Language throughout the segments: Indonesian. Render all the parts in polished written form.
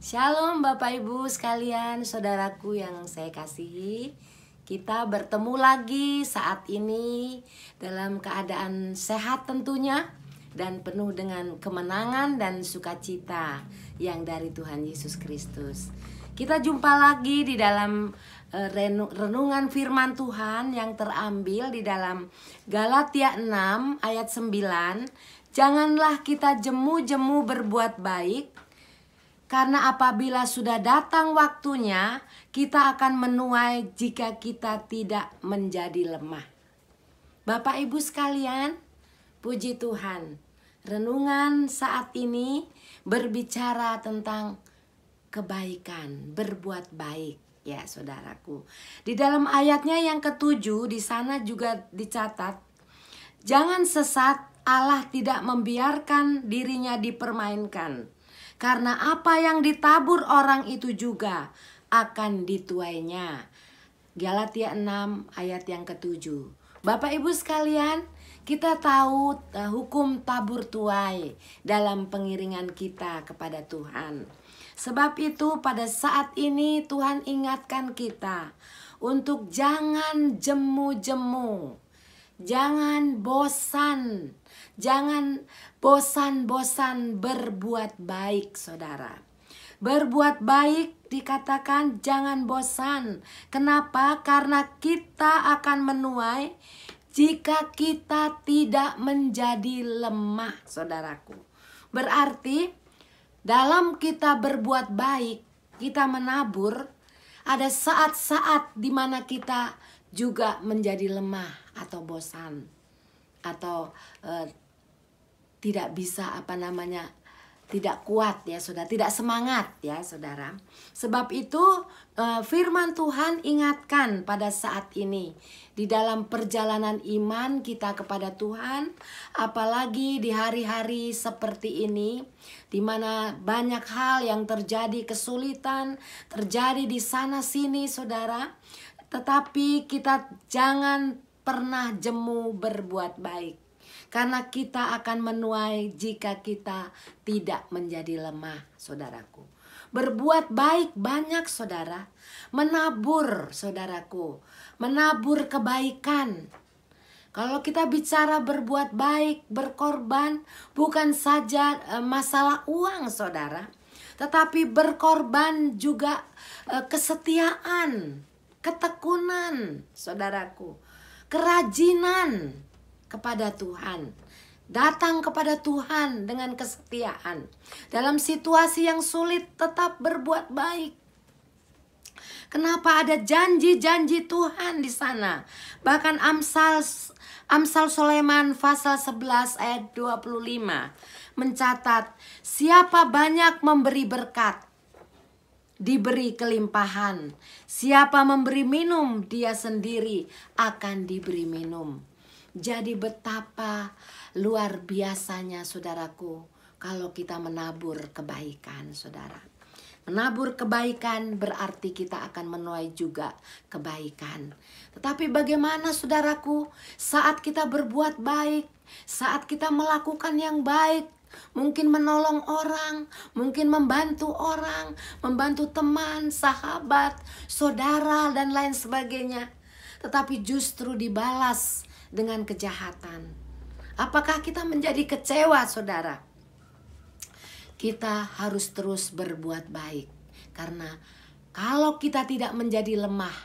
Shalom Bapak Ibu sekalian, saudaraku yang saya kasihi. Kita bertemu lagi saat ini dalam keadaan sehat tentunya, dan penuh dengan kemenangan dan sukacita yang dari Tuhan Yesus Kristus. Kita jumpa lagi di dalam renungan firman Tuhan yang terambil di dalam Galatia 6 ayat 9. Janganlah kita jemu-jemu berbuat baik, karena apabila sudah datang waktunya, kita akan menuai jika kita tidak menjadi lemah. Bapak Ibu sekalian, puji Tuhan. Renungan saat ini berbicara tentang kebaikan, berbuat baik, ya saudaraku. Di dalam ayatnya yang ke-7, di sana juga dicatat, jangan sesat, Allah tidak membiarkan dirinya dipermainkan. Karena apa yang ditabur orang itu juga akan dituainya. Galatia 6 ayat yang ke-7. Bapak Ibu sekalian, kita tahu hukum tabur tuai dalam pengiringan kita kepada Tuhan. Sebab itu pada saat ini Tuhan ingatkan kita untuk jangan jemu-jemu. Jangan bosan. Jangan bosan-bosan berbuat baik, saudara. Berbuat baik dikatakan jangan bosan. Kenapa? Karena kita akan menuai jika kita tidak menjadi lemah, saudaraku. Berarti dalam kita berbuat baik, kita menabur, ada saat-saat di mana kita juga menjadi lemah atau bosan, atau tidak bisa tidak kuat ya saudara, tidak semangat ya saudara. Sebab itu firman Tuhan ingatkan pada saat ini di dalam perjalanan iman kita kepada Tuhan, apalagi di hari-hari seperti ini di mana banyak hal yang terjadi, kesulitan terjadi di sana sini saudara. Tetapi kita jangan pernah jemu berbuat baik, karena kita akan menuai jika kita tidak menjadi lemah, saudaraku. Berbuat baik banyak, saudara. Menabur, saudaraku. Menabur kebaikan. Kalau kita bicara berbuat baik, berkorban, bukan saja masalah uang, saudara. Tetapi berkorban juga kesetiaan, ketekunan, saudaraku. Kerajinan kepada Tuhan, datang kepada Tuhan dengan kesetiaan. Dalam situasi yang sulit tetap berbuat baik. Kenapa ada janji-janji Tuhan di sana? Bahkan Amsal Sulaiman pasal 11 ayat 25 mencatat, siapa banyak memberi berkat, diberi kelimpahan. Siapa memberi minum, dia sendiri akan diberi minum. Jadi betapa luar biasanya saudaraku kalau kita menabur kebaikan, saudara. Menabur kebaikan berarti kita akan menuai juga kebaikan. Tetapi bagaimana saudaraku saat kita berbuat baik, saat kita melakukan yang baik, mungkin menolong orang, mungkin membantu orang, membantu teman, sahabat, saudara, dan lain sebagainya. Tetapi justru dibalas dengan kejahatan. Apakah kita menjadi kecewa, saudara? Kita harus terus berbuat baik. Karena kalau kita tidak menjadi lemah,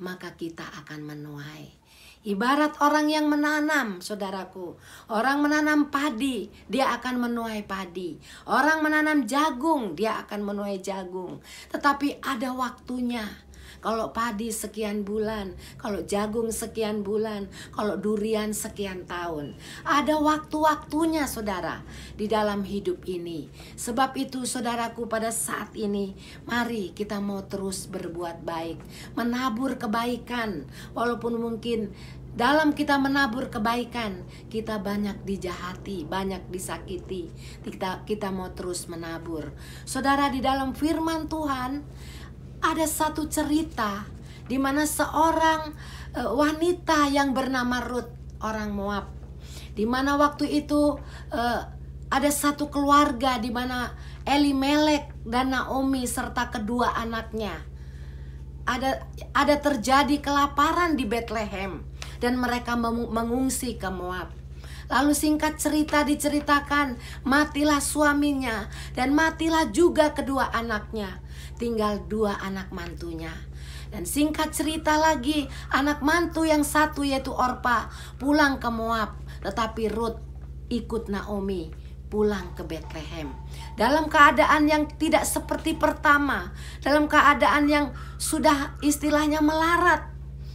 maka kita akan menuai. Ibarat orang yang menanam, saudaraku. Orang menanam padi, dia akan menuai padi. Orang menanam jagung, dia akan menuai jagung. Tetapi ada waktunya. Kalau padi sekian bulan, kalau jagung sekian bulan, kalau durian sekian tahun. Ada waktu-waktunya, saudara, di dalam hidup ini. Sebab itu, saudaraku, pada saat ini, mari kita mau terus berbuat baik. Menabur kebaikan, walaupun mungkin dalam kita menabur kebaikan, kita banyak dijahati, banyak disakiti. Kita mau terus menabur. Saudara, di dalam firman Tuhan, ada satu cerita di mana seorang wanita yang bernama Ruth, orang Moab. Di mana waktu itu ada satu keluarga di mana Elimelek dan Naomi serta kedua anaknya. Ada terjadi kelaparan di Bethlehem dan mereka mengungsi ke Moab. Lalu singkat cerita diceritakan, matilah suaminya dan matilah juga kedua anaknya. Tinggal 2 anak mantunya. Dan singkat cerita lagi, anak mantu yang satu yaitu Orpa pulang ke Moab, tetapi Rut ikut Naomi pulang ke Bethlehem. Dalam keadaan yang tidak seperti pertama, dalam keadaan yang sudah istilahnya melarat,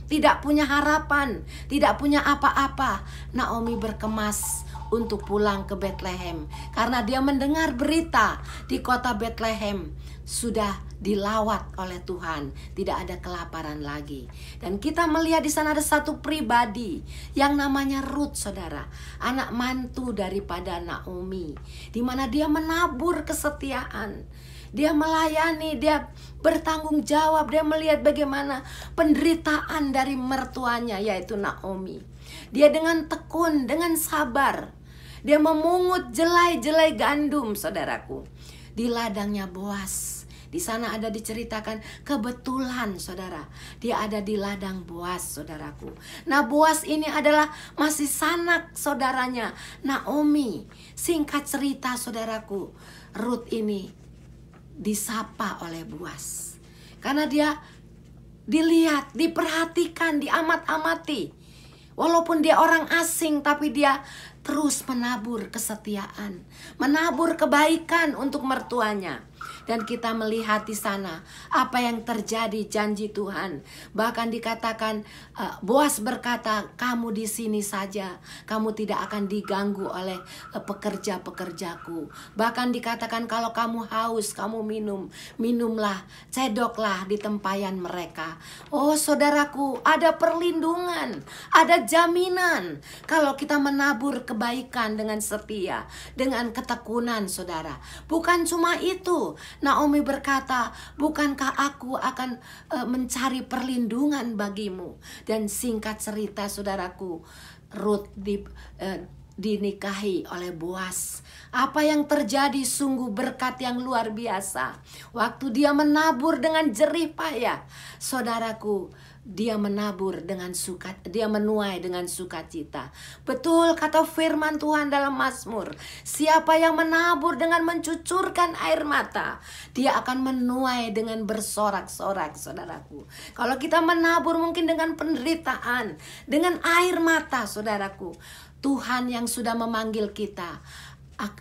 tidak punya harapan, tidak punya apa-apa, Naomi berkemas untuk pulang ke Bethlehem karena dia mendengar berita di kota Bethlehem sudah dilawat oleh Tuhan, tidak ada kelaparan lagi. Dan kita melihat di sana ada satu pribadi yang namanya Rut, saudara, anak mantu daripada Naomi, di mana dia menabur kesetiaan, dia melayani, dia bertanggung jawab, dia melihat bagaimana penderitaan dari mertuanya yaitu Naomi. Dia dengan tekun, dengan sabar, dia memungut jelai-jelai gandum, saudaraku, di ladangnya Boas. Di sana ada diceritakan kebetulan, saudara, dia ada di ladang Boas, saudaraku. Nah, Boas ini adalah masih sanak saudaranya Naomi. Singkat cerita, saudaraku, Rut ini disapa oleh Boas karena dia dilihat, diperhatikan, diamat-amati. Walaupun dia orang asing, tapi dia terus menabur kesetiaan, menabur kebaikan untuk mertuanya. Dan kita melihat di sana apa yang terjadi, janji Tuhan. Bahkan dikatakan Boas berkata, kamu di sini saja, kamu tidak akan diganggu oleh pekerja-pekerjaku. Bahkan dikatakan kalau kamu haus, kamu minumlah, cedoklah di tempayan mereka. Oh saudaraku, ada perlindungan, ada jaminan kalau kita menabur kebaikan dengan setia, dengan ketekunan, saudara. Bukan cuma itu, Naomi berkata, bukankah aku akan mencari perlindungan bagimu? Dan singkat cerita, saudaraku, Rut dinikahi oleh Boas. Apa yang terjadi sungguh berkat yang luar biasa. Waktu dia menabur dengan jerih payah, saudaraku, dia menabur dengan dia menuai dengan sukacita. Betul kata firman Tuhan dalam Mazmur, siapa yang menabur dengan mencucurkan air mata, dia akan menuai dengan bersorak-sorak, saudaraku. Kalau kita menabur mungkin dengan penderitaan, dengan air mata, saudaraku, Tuhan yang sudah memanggil kita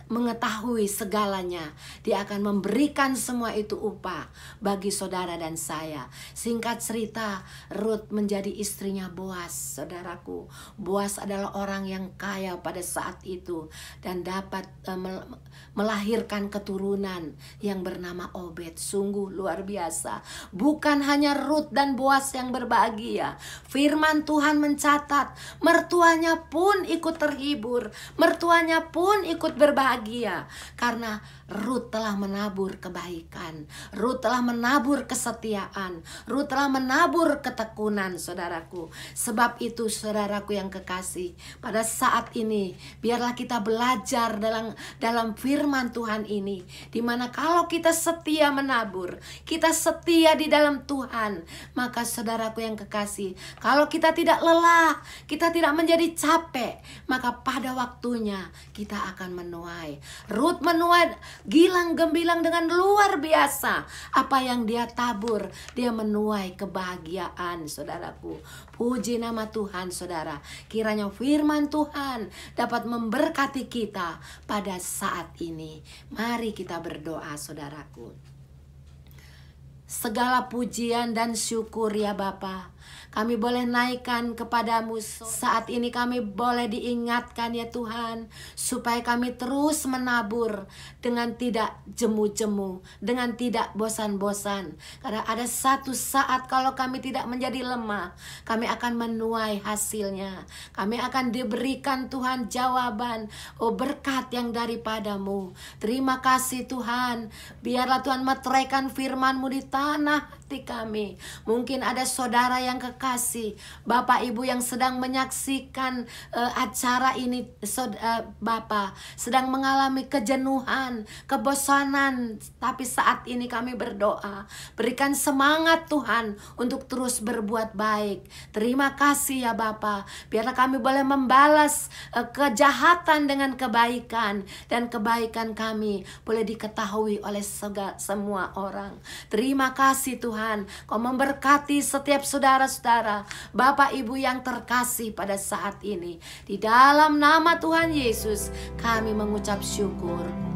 mengetahui segalanya, dia akan memberikan semua itu upah bagi saudara dan saya. Singkat cerita, Rut menjadi istrinya Boas, saudaraku. Boas adalah orang yang kaya pada saat itu dan dapat melahirkan keturunan yang bernama Obed. Sungguh luar biasa. Bukan hanya Rut dan Boas yang berbahagia, firman Tuhan mencatat mertuanya pun ikut terhibur, mertuanya pun ikut berbahagia karena Rut telah menabur kebaikan, Rut telah menabur kesetiaan, Rut telah menabur ketekunan, saudaraku. Sebab itu, saudaraku yang kekasih, pada saat ini biarlah kita belajar dalam firman Tuhan ini, dimana kalau kita setia menabur, kita setia di dalam Tuhan, maka saudaraku yang kekasih, kalau kita tidak lelah, kita tidak menjadi capek, maka pada waktunya kita akan menuai. Rut menuai gilang gembilang dengan luar biasa. Apa yang dia tabur, dia menuai kebahagiaan, saudaraku. Puji nama Tuhan, saudara. Kiranya firman Tuhan dapat memberkati kita pada saat ini. Mari kita berdoa, saudaraku. Segala pujian dan syukur ya Bapa, kami boleh naikkan kepadamu. Saat ini kami boleh diingatkan ya Tuhan, supaya kami terus menabur dengan tidak jemu-jemu, dengan tidak bosan-bosan. Karena ada satu saat kalau kami tidak menjadi lemah, kami akan menuai hasilnya. Kami akan diberikan Tuhan jawaban, oh berkat yang daripadamu. Terima kasih Tuhan, biarlah Tuhan meteraikan firman-Mu di tanah hati kami. Mungkin ada saudara yang kekal kasih Bapak Ibu yang sedang menyaksikan acara ini, Bapak sedang mengalami kejenuhan, kebosanan, tapi saat ini kami berdoa, berikan semangat Tuhan untuk terus berbuat baik. Terima kasih ya Bapa, biarlah kami boleh membalas kejahatan dengan kebaikan, dan kebaikan kami boleh diketahui oleh semua orang. Terima kasih Tuhan, Kau memberkati setiap saudara-saudara, Bapak Ibu yang terkasih pada saat ini. Di dalam nama Tuhan Yesus kami mengucap syukur.